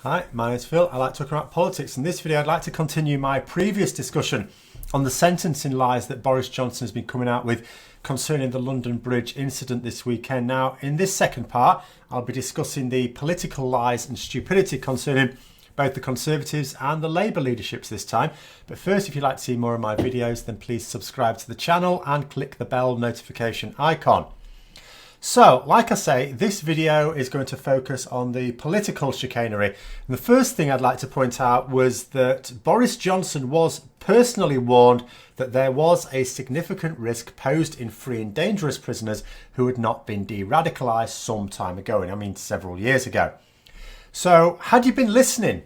Hi, my name's Phil. I like talking about politics. In this video, I'd like to continue my previous discussion on the sentencing lies that Boris Johnson has been coming out with concerning the London Bridge incident this weekend. Now, in this second part, I'll be discussing the political lies and stupidity concerning both the Conservatives and the Labour leaderships this time. But first, if you'd like to see more of my videos, then please subscribe to the channel and click the bell notification icon. So, like I say, this video is going to focus on the political chicanery. And the first thing I'd like to point out was that Boris Johnson was personally warned that there was a significant risk posed in freeing dangerous prisoners who had not been de-radicalised some time ago, and I mean several years ago. So, had you been listening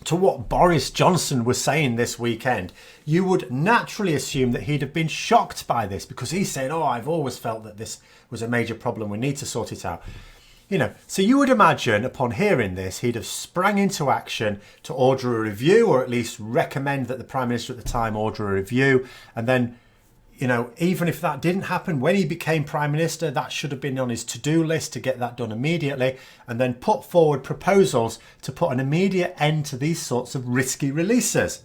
to what Boris Johnson was saying this weekend, you would naturally assume that he'd have been shocked by this, because he's saying, oh, I've always felt that this was a major problem, we need to sort it out. You know, so you would imagine upon hearing this, he'd have sprang into action to order a review, or at least recommend that the Prime Minister at the time order a review. And then, you know, even if that didn't happen, when he became Prime Minister, that should have been on his to-do list to get that done immediately, and then put forward proposals to put an immediate end to these sorts of risky releases.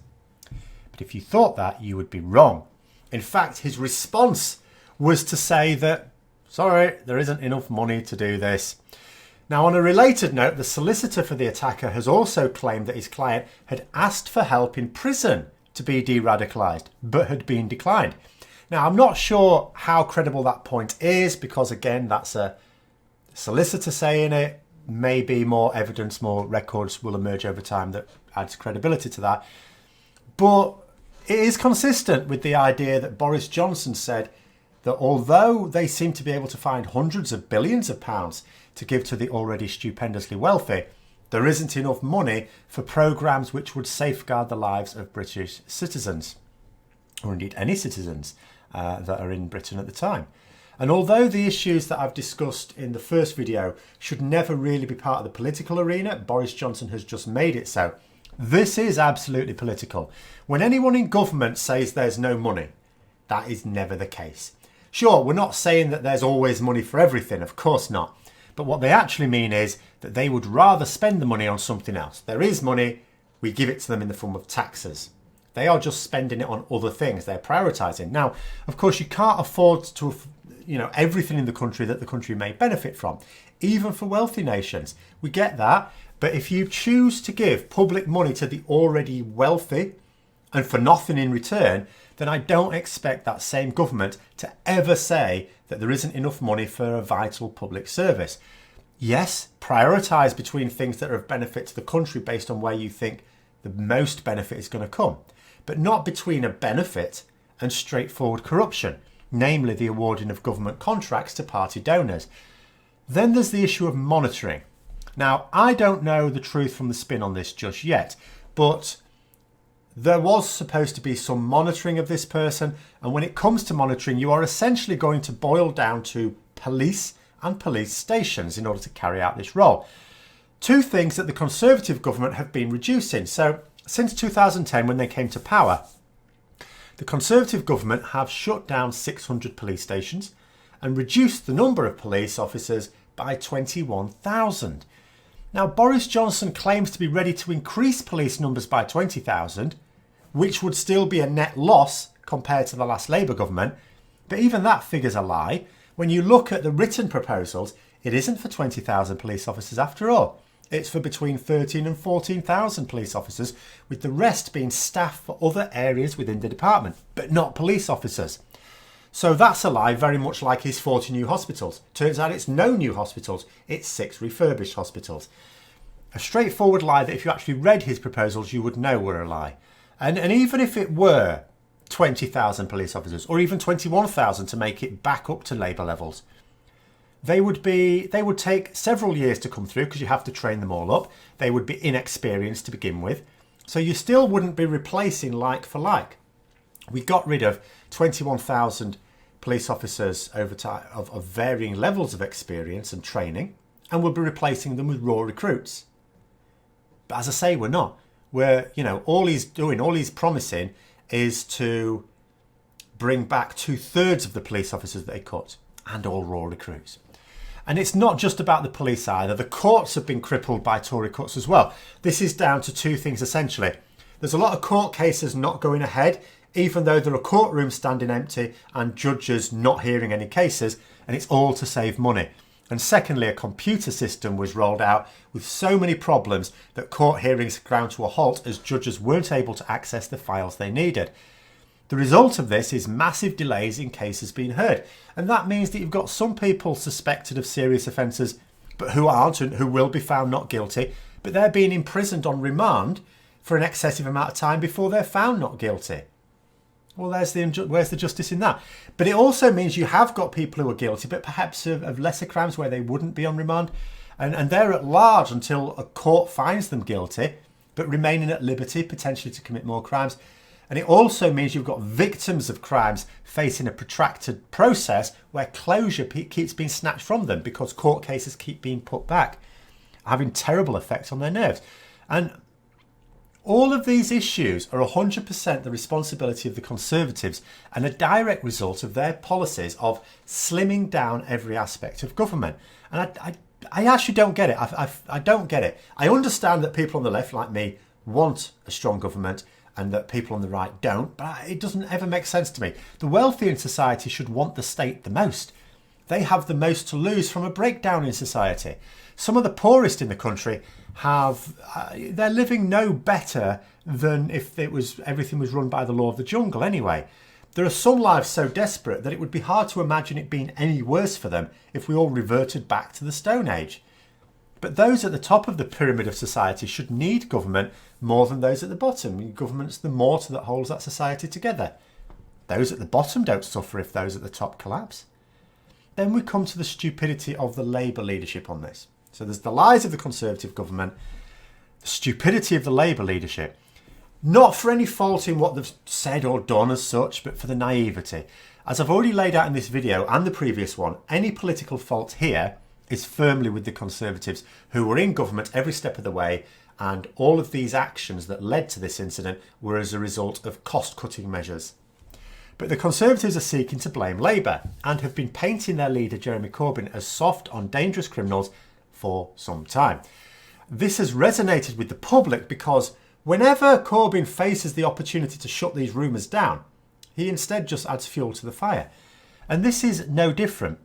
But if you thought that, you would be wrong. In fact, his response was to say that, sorry, there isn't enough money to do this. Now, on a related note, the solicitor for the attacker has also claimed that his client had asked for help in prison to be de-radicalised, but had been declined. Now, I'm not sure how credible that point is, because again, that's a solicitor saying it. Maybe more evidence, more records will emerge over time that adds credibility to that. But it is consistent with the idea that Boris Johnson said that although they seem to be able to find hundreds of billions of pounds to give to the already stupendously wealthy, there isn't enough money for programmes which would safeguard the lives of British citizens, or indeed any citizens that are in Britain at the time. And although the issues that I've discussed in the first video should never really be part of the political arena, Boris Johnson has just made it so. This is absolutely political. When anyone in government says there's no money, that is never the case. Sure, we're not saying that there's always money for everything, of course not. But what they actually mean is that they would rather spend the money on something else. There is money, we give it to them in the form of taxes. They are just spending it on other things. They're prioritising. Now, of course, you can't afford to, everything in the country that the country may benefit from, even for wealthy nations. We get that. But if you choose to give public money to the already wealthy and for nothing in return, then I don't expect that same government to ever say that there isn't enough money for a vital public service. Yes, prioritise between things that are of benefit to the country based on where you think the most benefit is going to come, but not between a benefit and straightforward corruption, namely the awarding of government contracts to party donors. Then there's the issue of monitoring. Now, I don't know the truth from the spin on this just yet, but there was supposed to be some monitoring of this person, and when it comes to monitoring, you are essentially going to boil down to police and police stations in order to carry out this role. Two things that the Conservative government have been reducing. So since 2010, when they came to power, the Conservative government have shut down 600 police stations and reduced the number of police officers by 21,000. Now, Boris Johnson claims to be ready to increase police numbers by 20,000, which would still be a net loss compared to the last Labour government. But even that figure's a lie. When you look at the written proposals, it isn't for 20,000 police officers after all. It's for between 13 and 14,000 police officers, with the rest being staff for other areas within the department, but not police officers. So that's a lie, very much like his 40 new hospitals. Turns out it's no new hospitals, it's 6 refurbished hospitals. A straightforward lie that if you actually read his proposals, you would know were a lie. And even if it were 20,000 police officers, or even 21,000 to make it back up to Labour levels, they would take several years to come through, because you have to train them all up. They would be inexperienced to begin with. So you still wouldn't be replacing like for like. We got rid of 21,000 police officers over time of varying levels of experience and training, and we'll be replacing them with raw recruits. But as I say, we're not. All he's promising is to bring back 2/3 of the police officers that they cut, and all raw recruits. And it's not just about the police either. The courts have been crippled by Tory cuts as well. This is down to two things essentially. There's a lot of court cases not going ahead, even though there are courtrooms standing empty and judges not hearing any cases, and it's all to save money. And secondly, a computer system was rolled out with so many problems that court hearings ground to a halt as judges weren't able to access the files they needed. The result of this is massive delays in cases being heard. And that means that you've got some people suspected of serious offences, but who aren't and who will be found not guilty, but they're being imprisoned on remand for an excessive amount of time before they're found not guilty. Well, where's the justice in that? But it also means you have got people who are guilty, but perhaps of lesser crimes where they wouldn't be on remand. And they're at large until a court finds them guilty, but remaining at liberty, potentially to commit more crimes. And it also means you've got victims of crimes facing a protracted process where closure keeps being snatched from them because court cases keep being put back, having terrible effects on their nerves. And all of these issues are 100% the responsibility of the Conservatives and a direct result of their policies of slimming down every aspect of government. And I actually don't get it. I don't get it. I understand that people on the left, like me, want a strong government and that people on the right don't, but it doesn't ever make sense to me. The wealthy in society should want the state the most. They have the most to lose from a breakdown in society. Some of the poorest in the country they're living no better than if everything was run by the law of the jungle anyway. There are some lives so desperate that it would be hard to imagine it being any worse for them if we all reverted back to the Stone Age. But those at the top of the pyramid of society should need government more than those at the bottom. Government's the mortar that holds that society together. Those at the bottom don't suffer if those at the top collapse. Then we come to the stupidity of the Labour leadership on this. So there's the lies of the Conservative government, the stupidity of the Labour leadership, not for any fault in what they've said or done as such, but for the naivety. As I've already laid out in this video and the previous one, any political fault here is firmly with the Conservatives, who were in government every step of the way, and all of these actions that led to this incident were as a result of cost-cutting measures. But the Conservatives are seeking to blame Labour and have been painting their leader Jeremy Corbyn as soft on dangerous criminals for some time. This has resonated with the public because whenever Corbyn faces the opportunity to shut these rumours down, he instead just adds fuel to the fire. And this is no different.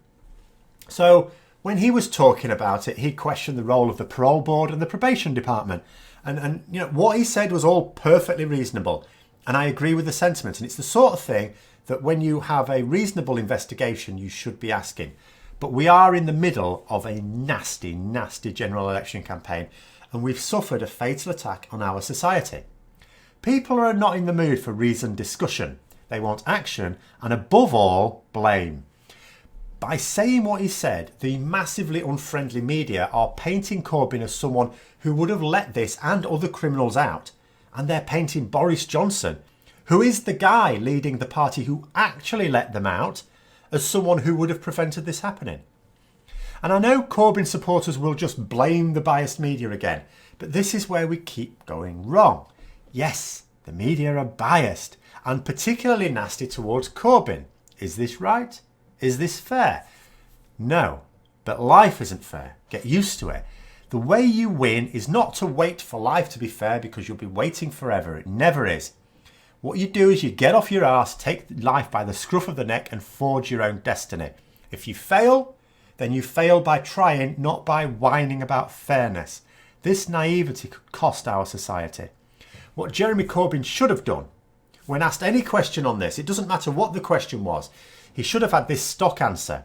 So when he was talking about it, he questioned the role of the parole board and the probation department. And what he said was all perfectly reasonable. And I agree with the sentiment. And it's the sort of thing that when you have a reasonable investigation, you should be asking. But we are in the middle of a nasty, nasty general election campaign. And we've suffered a fatal attack on our society. People are not in the mood for reasoned discussion. They want action and above all, blame. By saying what he said, the massively unfriendly media are painting Corbyn as someone who would have let this and other criminals out. And they're painting Boris Johnson, who is the guy leading the party who actually let them out, as someone who would have prevented this happening. And I know Corbyn supporters will just blame the biased media again, but this is where we keep going wrong. Yes, the media are biased and particularly nasty towards Corbyn. Is this right? Is this fair? No, but life isn't fair. Get used to it. The way you win is not to wait for life to be fair because you'll be waiting forever. It never is. What you do is you get off your arse, take life by the scruff of the neck and forge your own destiny. If you fail, then you fail by trying, not by whining about fairness. This naivety could cost our society. What Jeremy Corbyn should have done, when asked any question on this, it doesn't matter what the question was, he should have had this stock answer,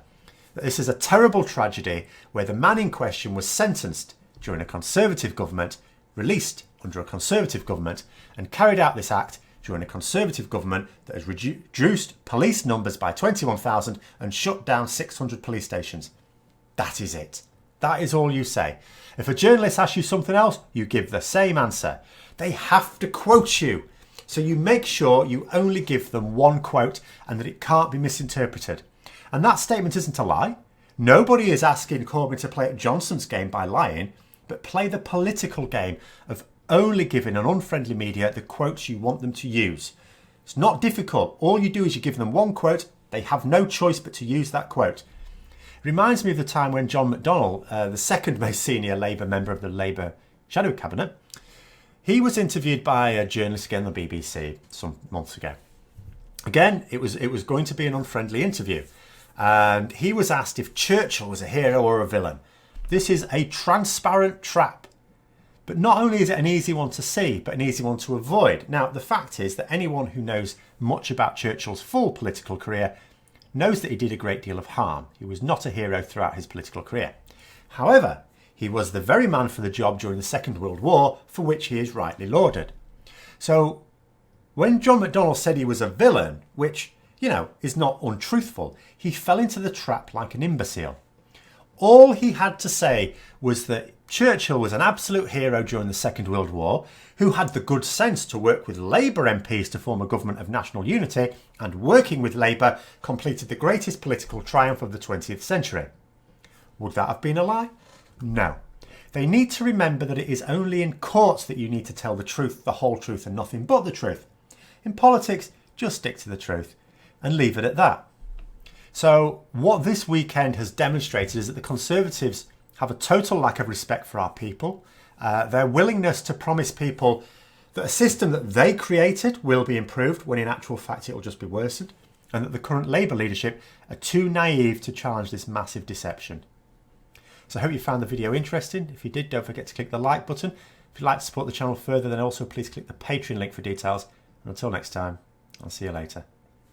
that this is a terrible tragedy where the man in question was sentenced during a Conservative government, released under a Conservative government, and carried out this act during a Conservative government that has reduced police numbers by 21,000 and shut down 600 police stations. That is it. That is all you say. If a journalist asks you something else, you give the same answer. They have to quote you. So you make sure you only give them one quote and that it can't be misinterpreted. And that statement isn't a lie. Nobody is asking Corbyn to play at Johnson's game by lying, but play the political game of only giving an unfriendly media the quotes you want them to use. It's not difficult. All you do is you give them one quote. They have no choice but to use that quote. Reminds me of the time when John McDonnell, the second most senior Labour member of the Labour Shadow Cabinet, he was interviewed by a journalist again on the BBC some months ago. Again, it was going to be an unfriendly interview. And he was asked if Churchill was a hero or a villain. This is a transparent trap. But not only is it an easy one to see, but an easy one to avoid. Now, the fact is that anyone who knows much about Churchill's full political career knows that he did a great deal of harm. He was not a hero throughout his political career. However, he was the very man for the job during the Second World War, for which he is rightly lauded. So, when John McDonnell said he was a villain, which, is not untruthful, he fell into the trap like an imbecile. All he had to say was that Churchill was an absolute hero during the Second World War, who had the good sense to work with Labour MPs to form a government of national unity, and working with Labour completed the greatest political triumph of the 20th century. Would that have been a lie? No. They need to remember that it is only in courts that you need to tell the truth, the whole truth, and nothing but the truth. In politics, just stick to the truth and leave it at that. So what this weekend has demonstrated is that the Conservatives have a total lack of respect for our people. Their willingness to promise people that a system that they created will be improved when in actual fact it will just be worsened, and that the current Labour leadership are too naive to challenge this massive deception. So I hope you found the video interesting. If you did, don't forget to click the like button. If you'd like to support the channel further, then also please click the Patreon link for details. And until next time, I'll see you later.